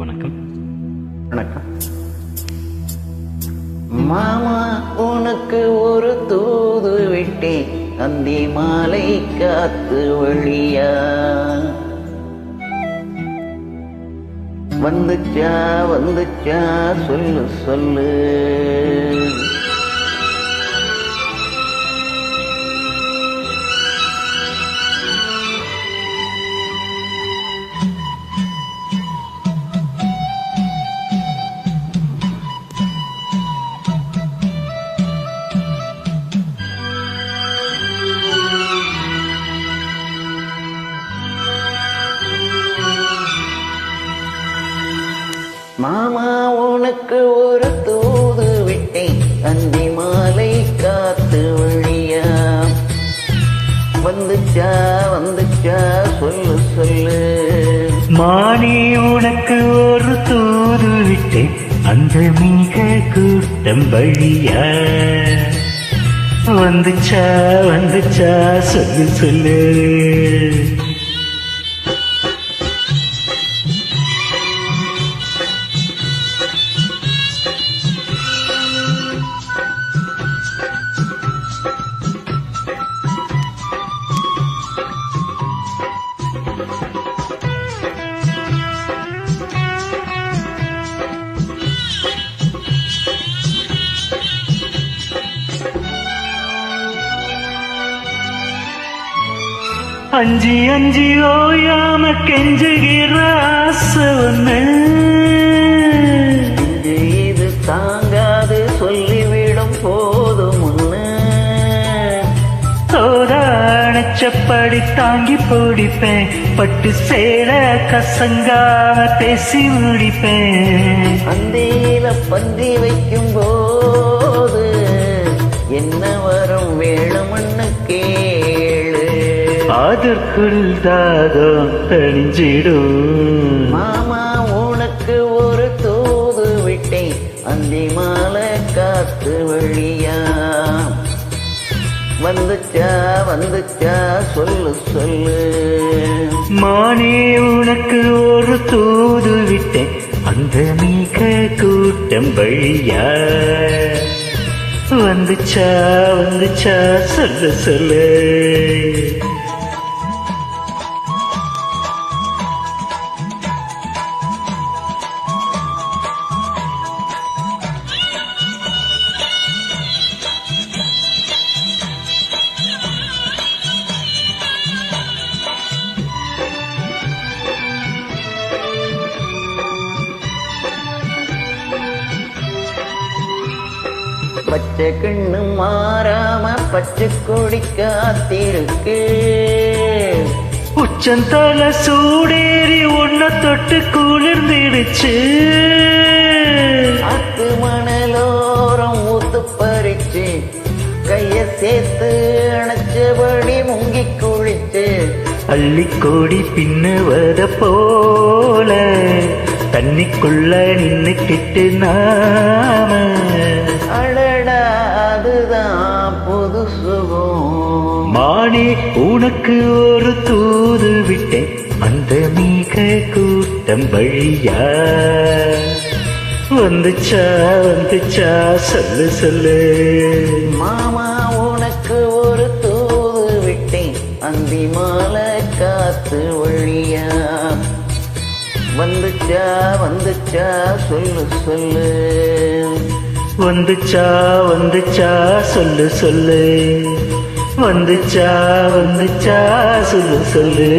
வணக்கம். வணக்கம் மாமா, உனக்கு ஒரு தூது விட்டேன், அந்தி மாலை காத்து வழியா வந்துச்சா வந்துச்சா சொல்லு சொல்லு. மாமா, உனக்கு ஒரு தூது விட்டேன், அந்தி மாலை காத்து வழியா வந்துச்சா வந்துச்சா சொல்லு சொல்லு. மானே, உனக்கு ஒரு தூது விட்டேன், அந்த மிக கூட்டம் வழியா வந்துச்சா வந்துச்சா சொல்லு சொல்லு. அஞ்சி அஞ்சி ஓயாம கெஞ்சுகிற ஆசை ஒண்ணு, இது தாங்காது சொல்லிவிடும் போதும் ஒண்ணு. அணைச்சப்படி தாங்கி பிடிப்பேன், பட்டு சேர கசங்காம பேசி முடிப்பேன். அந்தியில பந்தி வைக்கும் போது என்ன வரும் வேணும்னு கேளு, அதற்குள் தாகம் தணிஞ்சிடும். மாமா, உனக்கு ஒரு தூது விட்டேன், அந்தி மாலை காத்து வழியா வந்துச்சா வந்துச்சா சொல்லு சொல்லு. மானே, உனக்கு ஒரு தூது விட்டேன், அந்த மிக கூட்டம் வழியா வந்துச்சா வந்துச்சா சொல்லு சொல்லு. பச்சை கண்ணு மாறாம பச்சை கொடி காத்திருக்கு, உச்சந்தல சூடேறி உன்னை தொட்டு குளிர்ந்திடுச்சு. ஆத்து மணலோரம் ஊத்து பறிச்சு, கைய சேர்த்து அணைச்சபடி முங்கி குளிச்சு, அள்ளிக்கோடி பின்னுவத போல தண்ணிக்குள்ள நின்னுக்கிட்டு நாம அடடா அதுதான் புது சுகம். மானே, உனக்கு ஒரு தூது விட்டேன், அந்த மிக கூட்டம் வழியா வந்துச்சா வந்துச்சா சொல்லு சொல்லு. மாமா, உனக்கு ஒரு தூது விட்டேன், அந்தி மாலை காத்து வழியா வந்துச்சா வந்துச்சா சொல்லு சொல்லு. வந்துச்சா வந்துச்சா சொல்லு சொல்லு. வந்துச்சா வந்துச்சா சொல்லு சொல்லு.